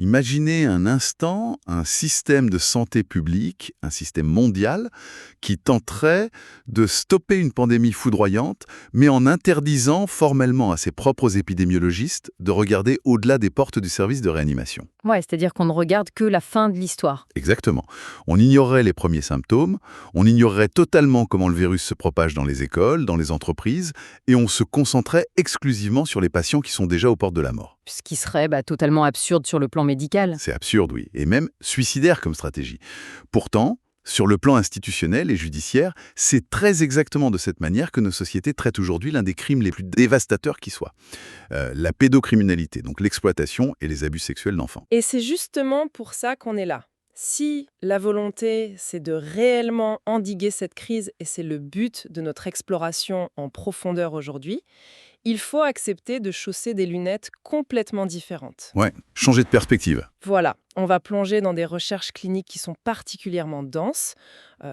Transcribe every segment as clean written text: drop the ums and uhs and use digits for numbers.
Imaginez un instant un système de santé publique, un système mondial, qui tenterait de stopper une pandémie foudroyante, mais en interdisant formellement à ses propres épidémiologistes de regarder au-delà des portes du service de réanimation. Ouais, c'est-à-dire qu'on ne regarde que la fin de l'histoire. Exactement. On ignorerait les premiers symptômes, on ignorerait totalement comment le virus se propage dans les écoles, dans les entreprises, et on se concentrait exclusivement sur les patients qui sont déjà aux portes de la mort. Ce qui serait totalement absurde sur le plan médical. C'est absurde, oui, et même suicidaire comme stratégie. Pourtant, sur le plan institutionnel et judiciaire, c'est très exactement de cette manière que nos sociétés traitent aujourd'hui l'un des crimes les plus dévastateurs qui soient. La pédocriminalité, donc l'exploitation et les abus sexuels d'enfants. Et c'est justement pour ça qu'on est là. Si la volonté, c'est de réellement endiguer cette crise, et c'est le but de notre exploration en profondeur aujourd'hui, il faut accepter de chausser des lunettes complètement différentes. Ouais, changer de perspective. Voilà, on va plonger dans des recherches cliniques qui sont particulièrement denses.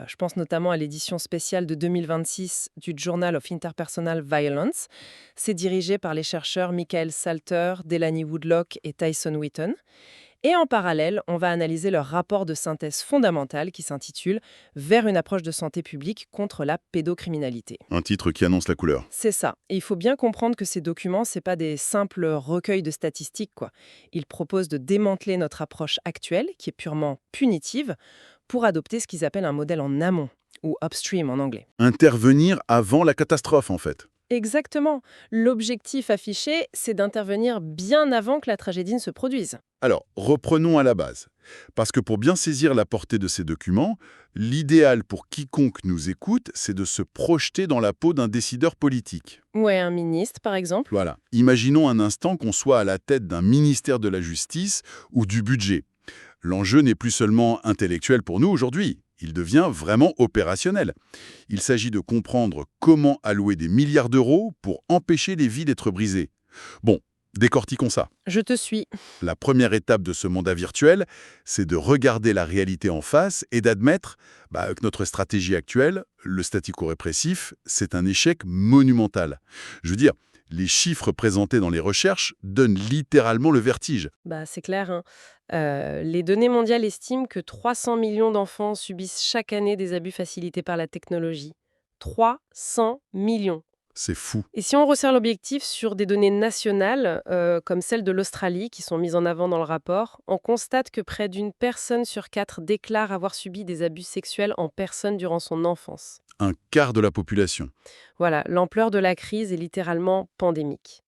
Je pense notamment à l'édition spéciale de 2026 du Journal of Interpersonal Violence. C'est dirigé par les chercheurs Michael Salter, Delaney Woodlock et Tyson Wheaton. Et en parallèle, on va analyser leur rapport de synthèse fondamentale qui s'intitule « Vers une approche de santé publique contre la pédocriminalité ». Un titre qui annonce la couleur. C'est ça. Et il faut bien comprendre que ces documents, ce n'est pas des simples recueils de statistiques, quoi. Ils proposent de démanteler notre approche actuelle, qui est purement punitive, pour adopter ce qu'ils appellent un modèle en amont, ou upstream en anglais. Intervenir avant la catastrophe, en fait. Exactement. L'objectif affiché, c'est d'intervenir bien avant que la tragédie ne se produise. Alors, reprenons à la base. Parce que pour bien saisir la portée de ces documents, l'idéal pour quiconque nous écoute, c'est de se projeter dans la peau d'un décideur politique. Ouais, un ministre, par exemple. Voilà. Imaginons un instant qu'on soit à la tête d'un ministère de la Justice ou du budget. L'enjeu n'est plus seulement intellectuel pour nous aujourd'hui. Il devient vraiment opérationnel. Il s'agit de comprendre comment allouer des milliards d'euros pour empêcher les vies d'être brisées. Bon, décortiquons ça. Je te suis. La première étape de ce mandat virtuel, c'est de regarder la réalité en face et d'admettre que notre stratégie actuelle, le statu quo répressif, c'est un échec monumental. Je veux dire, les chiffres présentés dans les recherches donnent littéralement le vertige. C'est clair, hein. Les données mondiales estiment que 300 millions d'enfants subissent chaque année des abus facilités par la technologie. 300 millions. C'est fou. Et si on resserre l'objectif sur des données nationales, comme celles de l'Australie, qui sont mises en avant dans le rapport, on constate que près d'une personne sur 4 déclare avoir subi des abus sexuels en personne durant son enfance. Un quart de la population. Voilà, l'ampleur de la crise est littéralement pandémique.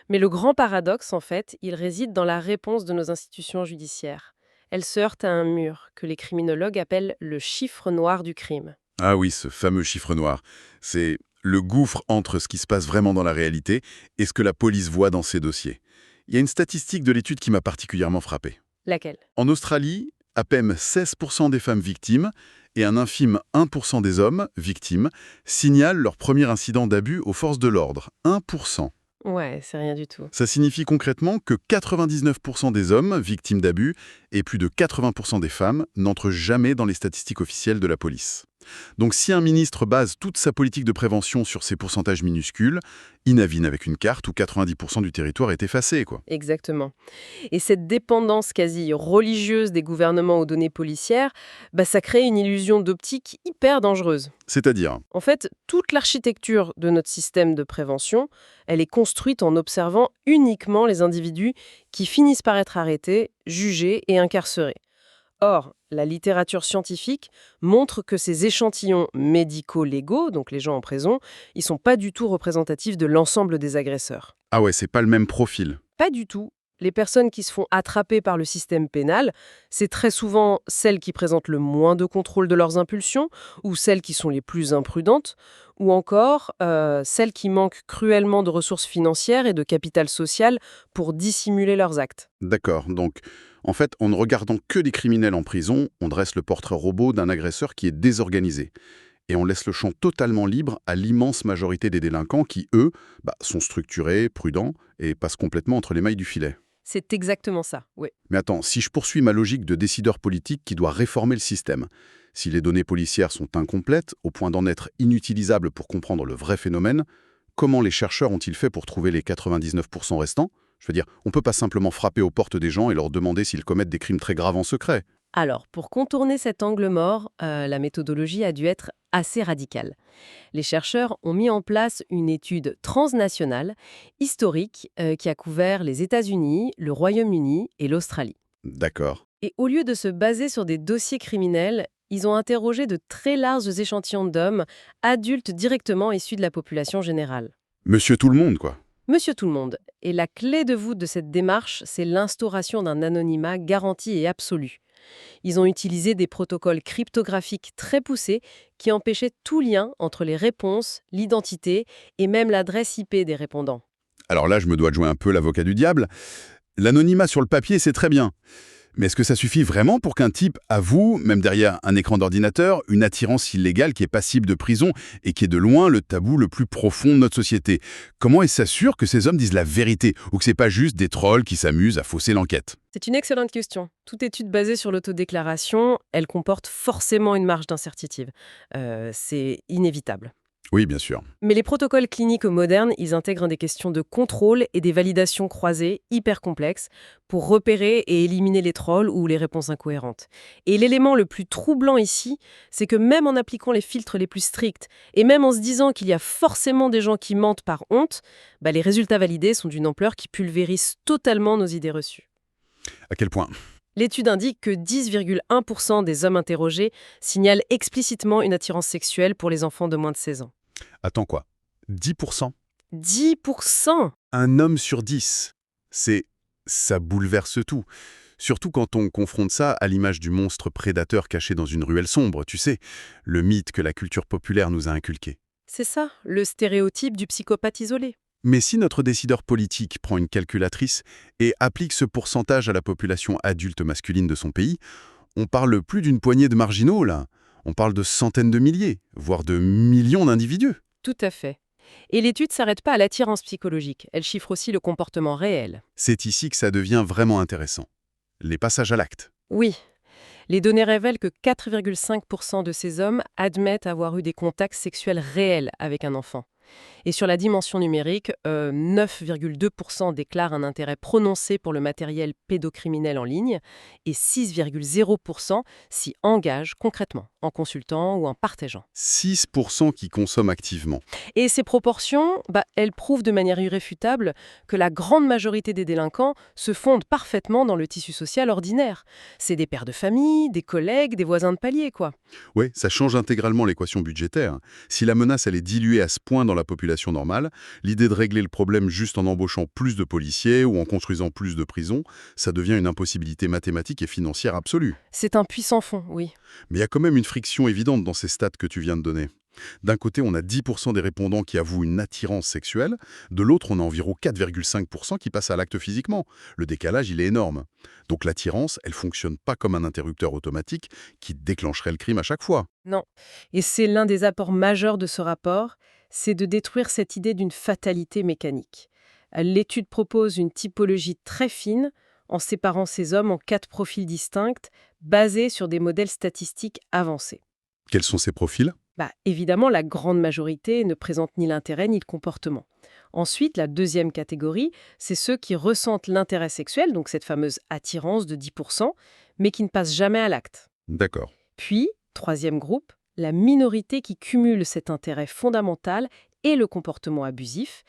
Mais le grand paradoxe, en fait, il réside dans la réponse de nos institutions judiciaires. Elles se heurtent à un mur que les criminologues appellent le chiffre noir du crime. Ah oui, ce fameux chiffre noir. C'est le gouffre entre ce qui se passe vraiment dans la réalité et ce que la police voit dans ses dossiers. Il y a une statistique de l'étude qui m'a particulièrement frappé. Laquelle? En Australie, à peine 16% des femmes victimes et un infime 1% des hommes victimes signalent leur premier incident d'abus aux forces de l'ordre. 1%. Ouais, c'est rien du tout. Ça signifie concrètement que 99% des hommes victimes d'abus et plus de 80% des femmes n'entrent jamais dans les statistiques officielles de la police. Donc si un ministre base toute sa politique de prévention sur ces pourcentages minuscules, il navine avec une carte où 90% du territoire est effacé, quoi. Exactement. Et cette dépendance quasi religieuse des gouvernements aux données policières, ça crée une illusion d'optique hyper dangereuse. C'est-à-dire, En fait, toute l'architecture de notre système de prévention, elle est construite en observant uniquement les individus qui finissent par être arrêtés, jugés et incarcérés. Or, la littérature scientifique montre que ces échantillons médico-légaux, donc les gens en prison, ils sont pas du tout représentatifs de l'ensemble des agresseurs. ah ouais, c'est pas le même profil. Pas du tout. Les personnes qui se font attraper par le système pénal, c'est très souvent celles qui présentent le moins de contrôle de leurs impulsions, ou celles qui sont les plus imprudentes, ou encore celles qui manquent cruellement de ressources financières et de capital social pour dissimuler leurs actes. D'accord, donc en fait, en ne regardant que des criminels en prison, on dresse le portrait robot d'un agresseur qui est désorganisé. Et on laisse le champ totalement libre à l'immense majorité des délinquants qui, eux, sont structurés, prudents et passent complètement entre les mailles du filet. C'est exactement ça, oui. Mais attends, si je poursuis ma logique de décideur politique qui doit réformer le système, si les données policières sont incomplètes, au point d'en être inutilisables pour comprendre le vrai phénomène, comment les chercheurs ont-ils fait pour trouver les 99% restants ? Je veux dire, on peut pas simplement frapper aux portes des gens et leur demander s'ils commettent des crimes très graves en secret. Alors, pour contourner cet angle mort, la méthodologie a dû être assez radicale. Les chercheurs ont mis en place une étude transnationale, historique, qui a couvert les États-Unis, le Royaume-Uni et l'Australie. D'accord. Et au lieu de se baser sur des dossiers criminels, ils ont interrogé de très larges échantillons d'hommes, adultes directement issus de la population générale. Monsieur tout le monde, quoi. Monsieur tout le monde. Et la clé de voûte de cette démarche, c'est l'instauration d'un anonymat garanti et absolu. Ils ont utilisé des protocoles cryptographiques très poussés qui empêchaient tout lien entre les réponses, l'identité et même l'adresse IP des répondants. Alors là, je me dois de jouer un peu l'avocat du diable. L'anonymat sur le papier, c'est très bien. Mais est-ce que ça suffit vraiment pour qu'un type avoue, même derrière un écran d'ordinateur, une attirance illégale qui est passible de prison et qui est de loin le tabou le plus profond de notre société? Comment est-ce s'assure que ces hommes disent la vérité ou que c'est pas juste des trolls qui s'amusent à fausser l'enquête? C'est une excellente question. Toute étude basée sur l'autodéclaration, elle comporte forcément une marge d'incertitude. C'est inévitable. Oui, bien sûr. Mais les protocoles cliniques modernes, ils intègrent des questions de contrôle et des validations croisées hyper complexes pour repérer et éliminer les trolls ou les réponses incohérentes. Et l'élément le plus troublant ici, c'est que même en appliquant les filtres les plus stricts et même en se disant qu'il y a forcément des gens qui mentent par honte, les résultats validés sont d'une ampleur qui pulvérise totalement nos idées reçues. À quel point? L'étude indique que 10,1% des hommes interrogés signalent explicitement une attirance sexuelle pour les enfants de moins de 16 ans. Attends quoi? 10%? 10%! Un homme sur 10. Ça bouleverse tout. Surtout quand on confronte ça à l'image du monstre prédateur caché dans une ruelle sombre, tu sais, le mythe que la culture populaire nous a inculqué. C'est ça, le stéréotype du psychopathe isolé. Mais si notre décideur politique prend une calculatrice et applique ce pourcentage à la population adulte masculine de son pays, on parle plus d'une poignée de marginaux, là. On parle de centaines de milliers, voire de millions d'individus. Tout à fait. Et l'étude ne s'arrête pas à l'attirance psychologique, elle chiffre aussi le comportement réel. C'est ici que ça devient vraiment intéressant. Les passages à l'acte. Oui, les données révèlent que 4,5% de ces hommes admettent avoir eu des contacts sexuels réels avec un enfant. Et sur la dimension numérique, 9,2% déclarent un intérêt prononcé pour le matériel pédocriminel en ligne et 6,0% s'y engagent concrètement, en consultant ou en partageant. 6% qui consomment activement. Et ces proportions, elles prouvent de manière irréfutable que la grande majorité des délinquants se fondent parfaitement dans le tissu social ordinaire. C'est des pères de famille, des collègues, des voisins de palier, quoi. Ouais, ça change intégralement l'équation budgétaire. Si la menace elle est diluée à ce point dans la population normale, l'idée de régler le problème juste en embauchant plus de policiers ou en construisant plus de prisons, ça devient une impossibilité mathématique et financière absolue. C'est un puissant fond, oui. Mais il y a quand même une friction évidente dans ces stats que tu viens de donner. D'un côté, on a 10% des répondants qui avouent une attirance sexuelle, de l'autre, on a environ 4,5% qui passent à l'acte physiquement. Le décalage, il est énorme. Donc l'attirance, elle fonctionne pas comme un interrupteur automatique qui déclencherait le crime à chaque fois. Non. Et c'est l'un des apports majeurs de ce rapport, c'est de détruire cette idée d'une fatalité mécanique. L'étude propose une typologie très fine, en séparant ces hommes en 4 profils distincts, basés sur des modèles statistiques avancés. Quels sont ces profils? Évidemment, la grande majorité ne présente ni l'intérêt ni le comportement. Ensuite, la deuxième catégorie, c'est ceux qui ressentent l'intérêt sexuel, donc cette fameuse attirance de 10%, mais qui ne passent jamais à l'acte. D'accord. Puis, troisième groupe, la minorité qui cumule cet intérêt fondamental et le comportement abusif.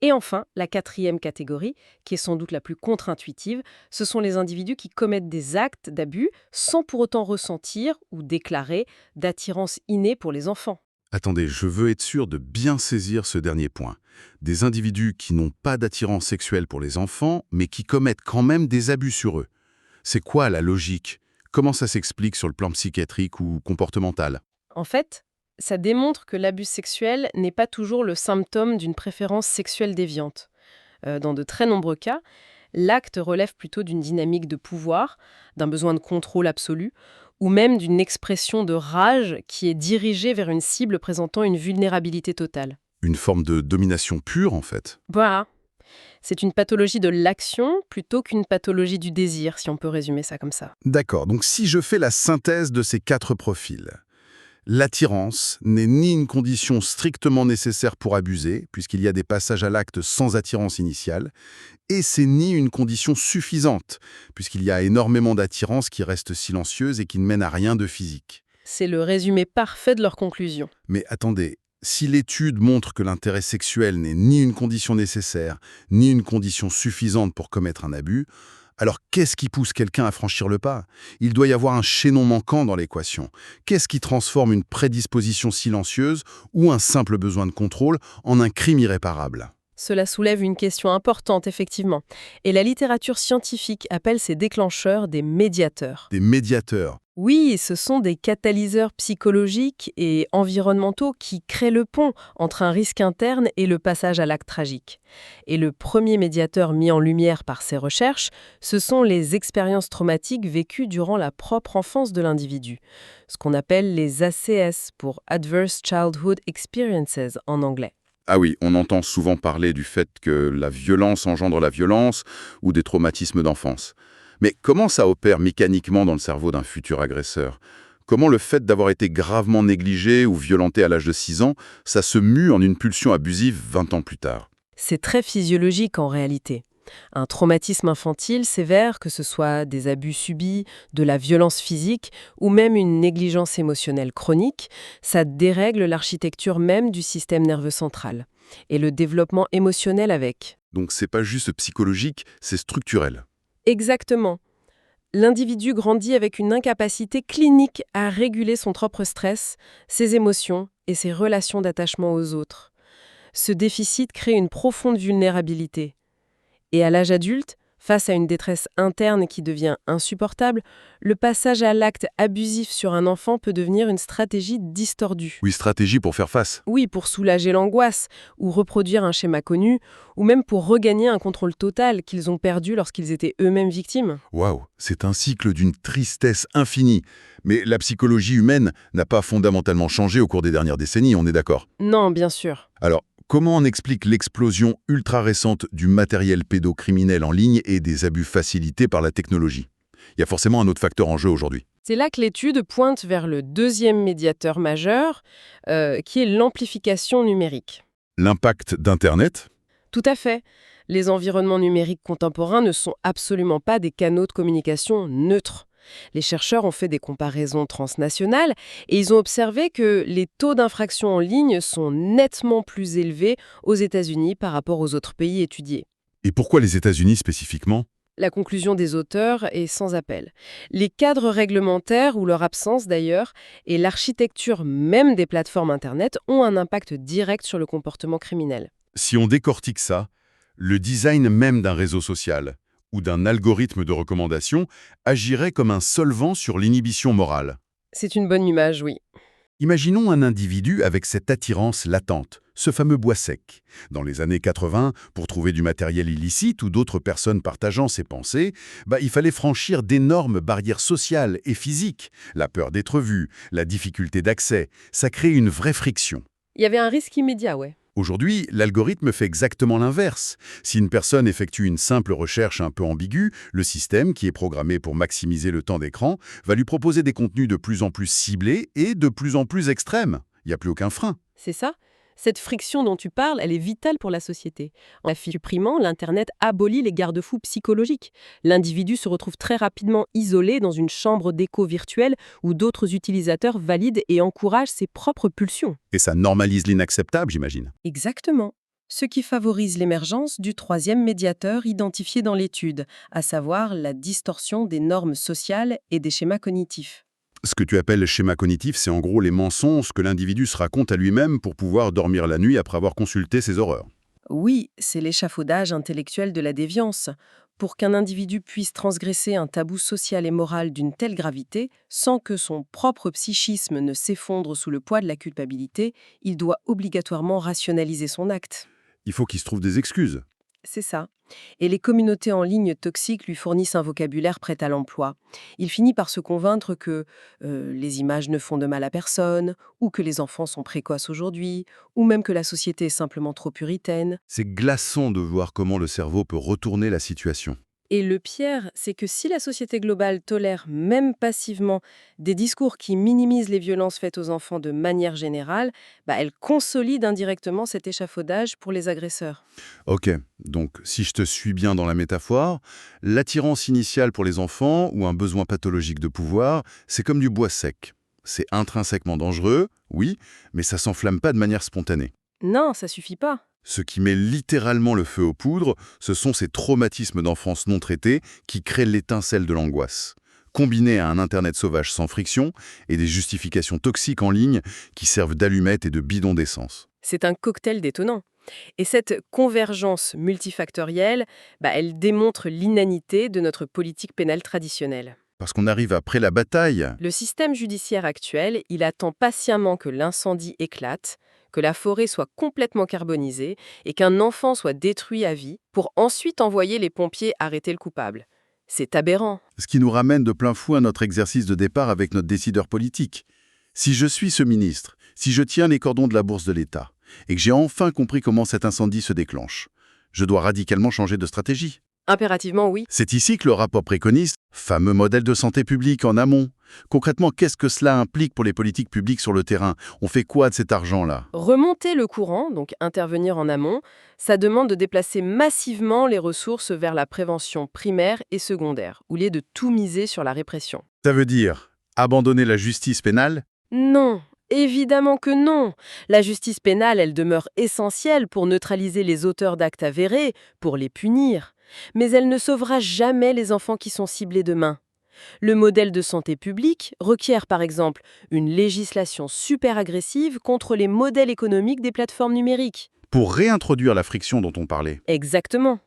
Et enfin, la quatrième catégorie, qui est sans doute la plus contre-intuitive, ce sont les individus qui commettent des actes d'abus sans pour autant ressentir ou déclarer d'attirance innée pour les enfants. Attendez, je veux être sûr de bien saisir ce dernier point. Des individus qui n'ont pas d'attirance sexuelle pour les enfants, mais qui commettent quand même des abus sur eux. C'est quoi la logique? Comment ça s'explique sur le plan psychiatrique ou comportemental? En fait, ça démontre que l'abus sexuel n'est pas toujours le symptôme d'une préférence sexuelle déviante. Dans de très nombreux cas, l'acte relève plutôt d'une dynamique de pouvoir, d'un besoin de contrôle absolu, ou même d'une expression de rage qui est dirigée vers une cible présentant une vulnérabilité totale. Une forme de domination pure, en fait. Voilà. C'est une pathologie de l'action plutôt qu'une pathologie du désir, si on peut résumer ça comme ça. D'accord, donc si je fais la synthèse de ces 4 profils, L'attirance n'est ni une condition strictement nécessaire pour abuser, puisqu'il y a des passages à l'acte sans attirance initiale, et c'est ni une condition suffisante, puisqu'il y a énormément d'attirance qui reste silencieuse et qui ne mène à rien de physique. C'est le résumé parfait de leur conclusion. Mais attendez, si l'étude montre que l'intérêt sexuel n'est ni une condition nécessaire, ni une condition suffisante pour commettre un abus, alors qu'est-ce qui pousse quelqu'un à franchir le pas? Il doit y avoir un chaînon manquant dans l'équation. Qu'est-ce qui transforme une prédisposition silencieuse ou un simple besoin de contrôle en un crime irréparable? Cela soulève une question importante, effectivement. Et la littérature scientifique appelle ces déclencheurs des médiateurs. Des médiateurs. Oui, ce sont des catalyseurs psychologiques et environnementaux qui créent le pont entre un risque interne et le passage à l'acte tragique. Et le premier médiateur mis en lumière par ces recherches, ce sont les expériences traumatiques vécues durant la propre enfance de l'individu, ce qu'on appelle les ACS pour Adverse Childhood Experiences en anglais. Ah oui, on entend souvent parler du fait que la violence engendre la violence ou des traumatismes d'enfance. Mais comment ça opère mécaniquement dans le cerveau d'un futur agresseur? Comment le fait d'avoir été gravement négligé ou violenté à l'âge de 6 ans, ça se mue en une pulsion abusive 20 ans plus tard? C'est très physiologique en réalité. Un traumatisme infantile sévère, que ce soit des abus subis, de la violence physique ou même une négligence émotionnelle chronique, ça dérègle l'architecture même du système nerveux central. Et le développement émotionnel avec. Donc c'est pas juste psychologique, c'est structurel. Exactement. L'individu grandit avec une incapacité clinique à réguler son propre stress, ses émotions et ses relations d'attachement aux autres. Ce déficit crée une profonde vulnérabilité. Et à l'âge adulte, face à une détresse interne qui devient insupportable, le passage à l'acte abusif sur un enfant peut devenir une stratégie distordue. Oui, stratégie pour faire face. Oui, pour soulager l'angoisse, ou reproduire un schéma connu, ou même pour regagner un contrôle total qu'ils ont perdu lorsqu'ils étaient eux-mêmes victimes. Waouh, c'est un cycle d'une tristesse infinie. Mais la psychologie humaine n'a pas fondamentalement changé au cours des dernières décennies, on est d'accord? Non, bien sûr. Alors, comment on explique l'explosion ultra récente du matériel pédocriminel en ligne et des abus facilités par la technologie? Il y a forcément un autre facteur en jeu aujourd'hui. C'est là que l'étude pointe vers le deuxième médiateur majeur, qui est l'amplification numérique. L'impact d'Internet? Tout à fait. Les environnements numériques contemporains ne sont absolument pas des canaux de communication neutres. Les chercheurs ont fait des comparaisons transnationales et ils ont observé que les taux d'infraction en ligne sont nettement plus élevés aux États-Unis par rapport aux autres pays étudiés. Et pourquoi les États-Unis spécifiquement? La conclusion des auteurs est sans appel. Les cadres réglementaires, ou leur absence d'ailleurs, et l'architecture même des plateformes Internet ont un impact direct sur le comportement criminel. Si on décortique ça, le design même d'un réseau social ou d'un algorithme de recommandation agirait comme un solvant sur l'inhibition morale. C'est une bonne image, oui. Imaginons un individu avec cette attirance latente, ce fameux bois sec. Dans les années 80, pour trouver du matériel illicite ou d'autres personnes partageant ses pensées, il fallait franchir d'énormes barrières sociales et physiques. La peur d'être vu, la difficulté d'accès, ça crée une vraie friction. Il y avait un risque immédiat, ouais. Aujourd'hui, l'algorithme fait exactement l'inverse. Si une personne effectue une simple recherche un peu ambiguë, le système, qui est programmé pour maximiser le temps d'écran, va lui proposer des contenus de plus en plus ciblés et de plus en plus extrêmes. Il n'y a plus aucun frein. C'est ça. Cette friction dont tu parles, elle est vitale pour la société. En la supprimant, l'Internet abolit les garde-fous psychologiques. L'individu se retrouve très rapidement isolé dans une chambre d'écho virtuelle où d'autres utilisateurs valident et encouragent ses propres pulsions. Et ça normalise l'inacceptable, j'imagine. Exactement. Ce qui favorise l'émergence du troisième médiateur identifié dans l'étude, à savoir la distorsion des normes sociales et des schémas cognitifs. Ce que tu appelles le schéma cognitif, c'est en gros les mensonges que l'individu se raconte à lui-même pour pouvoir dormir la nuit après avoir consulté ses horreurs. Oui, c'est l'échafaudage intellectuel de la déviance. Pour qu'un individu puisse transgresser un tabou social et moral d'une telle gravité, sans que son propre psychisme ne s'effondre sous le poids de la culpabilité, il doit obligatoirement rationaliser son acte. Il faut qu'il se trouve des excuses. C'est ça. Et les communautés en ligne toxiques lui fournissent un vocabulaire prêt à l'emploi. Il finit par se convaincre que les images ne font de mal à personne, ou que les enfants sont précoces aujourd'hui, ou même que la société est simplement trop puritaine. C'est glaçant de voir comment le cerveau peut retourner la situation. Et le pire, c'est que si la société globale tolère même passivement des discours qui minimisent les violences faites aux enfants de manière générale, elle consolide indirectement cet échafaudage pour les agresseurs. Ok, donc si je te suis bien dans la métaphore, l'attirance initiale pour les enfants ou un besoin pathologique de pouvoir, c'est comme du bois sec. C'est intrinsèquement dangereux, oui, mais ça s'enflamme pas de manière spontanée. Non, ça suffit pas. Ce qui met littéralement le feu aux poudres, ce sont ces traumatismes d'enfance non traités qui créent l'étincelle de l'angoisse. Combinés à un Internet sauvage sans friction et des justifications toxiques en ligne qui servent d'allumettes et de bidons d'essence. C'est un cocktail détonnant. Et cette convergence multifactorielle, elle démontre l'inanité de notre politique pénale traditionnelle. Parce qu'on arrive après la bataille. Le système judiciaire actuel, il attend patiemment que l'incendie éclate, que la forêt soit complètement carbonisée et qu'un enfant soit détruit à vie pour ensuite envoyer les pompiers arrêter le coupable. C'est aberrant. Ce qui nous ramène de plein fouet à notre exercice de départ avec notre décideur politique. Si je suis ce ministre, si je tiens les cordons de la bourse de l'État, et que j'ai enfin compris comment cet incendie se déclenche, je dois radicalement changer de stratégie. Impérativement, oui. C'est ici que le rapport préconise, fameux modèle de santé publique en amont. Concrètement, qu'est-ce que cela implique pour les politiques publiques sur le terrain? On fait quoi de cet argent-là? Remonter le courant, donc intervenir en amont, ça demande de déplacer massivement les ressources vers la prévention primaire et secondaire, au lieu de tout miser sur la répression. Ça veut dire abandonner la justice pénale? Non, évidemment que non. La justice pénale, elle demeure essentielle pour neutraliser les auteurs d'actes avérés, pour les punir. Mais elle ne sauvera jamais les enfants qui sont ciblés demain. Le modèle de santé publique requiert par exemple une législation super agressive contre les modèles économiques des plateformes numériques. Pour réintroduire la friction dont on parlait. Exactement.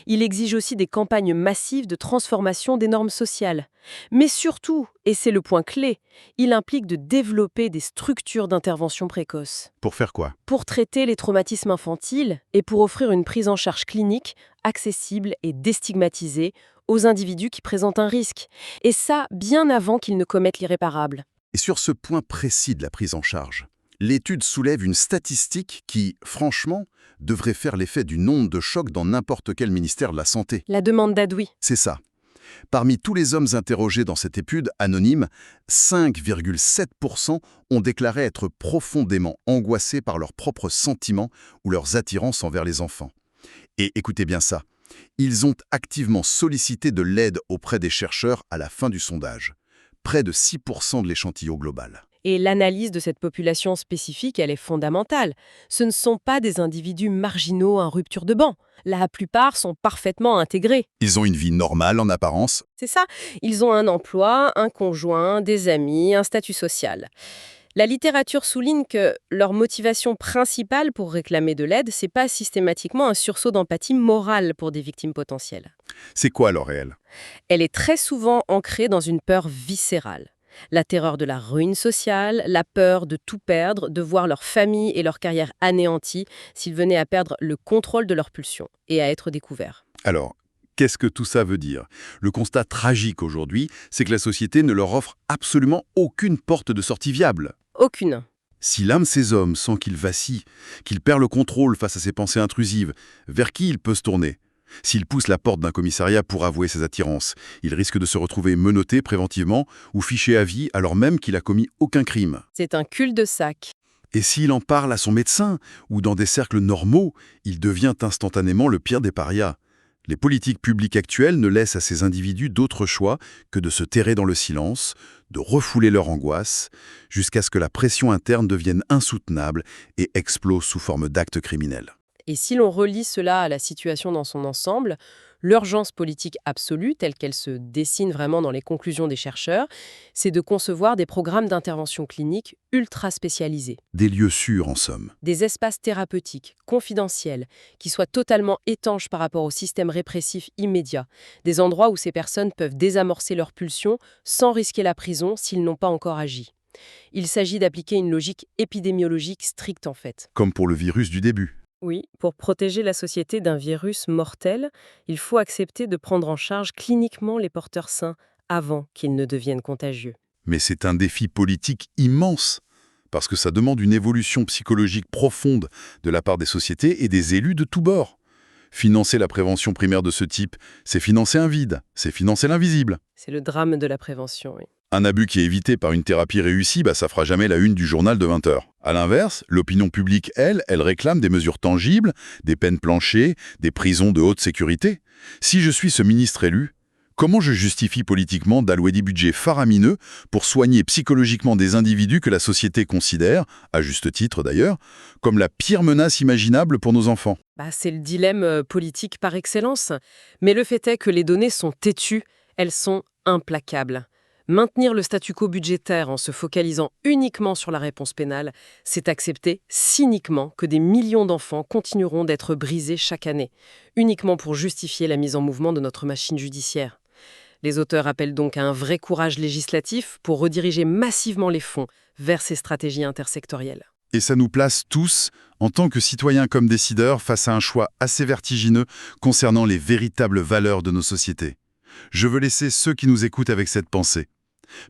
Il exige aussi des campagnes massives de transformation des normes sociales. Mais surtout, et c'est le point clé, il implique de développer des structures d'intervention précoce. Pour faire quoi? Pour traiter les traumatismes infantiles et pour offrir une prise en charge clinique accessible et déstigmatisée aux individus qui présentent un risque. Et ça, bien avant qu'ils ne commettent l'irréparable. Et sur ce point précis de la prise en charge, l'étude soulève une statistique qui, franchement, devrait faire l'effet d'une onde de choc dans n'importe quel ministère de la Santé. La demande d'adoui. C'est ça. Parmi tous les hommes interrogés dans cette étude anonyme, 5,7% ont déclaré être profondément angoissés par leurs propres sentiments ou leurs attirances envers les enfants. Et écoutez bien ça, ils ont activement sollicité de l'aide auprès des chercheurs à la fin du sondage. Près de 6% de l'échantillon global. Et l'analyse de cette population spécifique, elle est fondamentale. Ce ne sont pas des individus marginaux en rupture de banc. La plupart sont parfaitement intégrés. Ils ont une vie normale en apparence. C'est ça. Ils ont un emploi, un conjoint, des amis, un statut social. La littérature souligne que leur motivation principale pour réclamer de l'aide, c'est pas systématiquement un sursaut d'empathie morale pour des victimes potentielles. C'est quoi alors réel? Elle est très souvent ancrée dans une peur viscérale. La terreur de la ruine sociale, la peur de tout perdre, de voir leur famille et leur carrière anéanties s'ils venaient à perdre le contrôle de leurs pulsions et à être découverts. Alors, qu'est-ce que tout ça veut dire? Le constat tragique aujourd'hui, c'est que la société ne leur offre absolument aucune porte de sortie viable. Aucune. Si l'un de ces hommes sent qu'il vacille, qu'il perd le contrôle face à ses pensées intrusives, vers qui il peut se tourner? S'il pousse la porte d'un commissariat pour avouer ses attirances, il risque de se retrouver menotté préventivement ou fiché à vie alors même qu'il a commis aucun crime. C'est un cul-de-sac. Et s'il en parle à son médecin ou dans des cercles normaux, il devient instantanément le pire des parias. Les politiques publiques actuelles ne laissent à ces individus d'autre choix que de se terrer dans le silence, de refouler leur angoisse, jusqu'à ce que la pression interne devienne insoutenable et explose sous forme d'actes criminels. Et si l'on relie cela à la situation dans son ensemble, l'urgence politique absolue, telle qu'elle se dessine vraiment dans les conclusions des chercheurs, c'est de concevoir des programmes d'intervention clinique ultra spécialisés. Des lieux sûrs, en somme. Des espaces thérapeutiques, confidentiels, qui soient totalement étanches par rapport au système répressif immédiat. Des endroits où ces personnes peuvent désamorcer leurs pulsions sans risquer la prison s'ils n'ont pas encore agi. Il s'agit d'appliquer une logique épidémiologique stricte en fait. Comme pour le virus du début. Oui, pour protéger la société d'un virus mortel, il faut accepter de prendre en charge cliniquement les porteurs sains avant qu'ils ne deviennent contagieux. Mais c'est un défi politique immense, parce que ça demande une évolution psychologique profonde de la part des sociétés et des élus de tous bords. Financer la prévention primaire de ce type, c'est financer un vide, c'est financer l'invisible. C'est le drame de la prévention, oui. Un abus qui est évité par une thérapie réussie, ça fera jamais la une du journal de 20 heures. À l'inverse, l'opinion publique, elle réclame des mesures tangibles, des peines planchées, des prisons de haute sécurité. Si je suis ce ministre élu, comment je justifie politiquement d'allouer des budgets faramineux pour soigner psychologiquement des individus que la société considère, à juste titre d'ailleurs, comme la pire menace imaginable pour nos enfants? C'est le dilemme politique par excellence. Mais le fait est que les données sont têtues, elles sont implacables. Maintenir le statu quo budgétaire en se focalisant uniquement sur la réponse pénale, c'est accepter cyniquement que des millions d'enfants continueront d'être brisés chaque année, uniquement pour justifier la mise en mouvement de notre machine judiciaire. Les auteurs appellent donc à un vrai courage législatif pour rediriger massivement les fonds vers ces stratégies intersectorielles. Et ça nous place tous, en tant que citoyens comme décideurs, face à un choix assez vertigineux concernant les véritables valeurs de nos sociétés. Je veux laisser ceux qui nous écoutent avec cette pensée.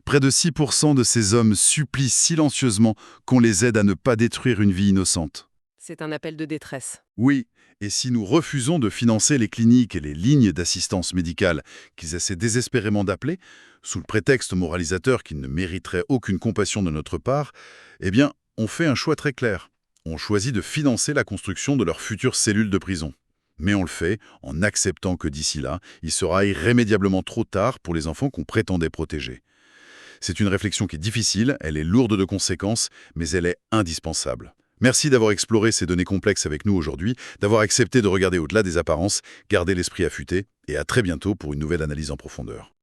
Près de 6% de ces hommes supplient silencieusement qu'on les aide à ne pas détruire une vie innocente. C'est un appel de détresse. Oui, et si nous refusons de financer les cliniques et les lignes d'assistance médicale qu'ils essaient désespérément d'appeler, sous le prétexte moralisateur qu'ils ne mériteraient aucune compassion de notre part, eh bien, on fait un choix très clair. On choisit de financer la construction de leurs futures cellules de prison. Mais on le fait en acceptant que d'ici là, il sera irrémédiablement trop tard pour les enfants qu'on prétendait protéger. C'est une réflexion qui est difficile, elle est lourde de conséquences, mais elle est indispensable. Merci d'avoir exploré ces données complexes avec nous aujourd'hui, d'avoir accepté de regarder au-delà des apparences, garder l'esprit affûté, et à très bientôt pour une nouvelle analyse en profondeur.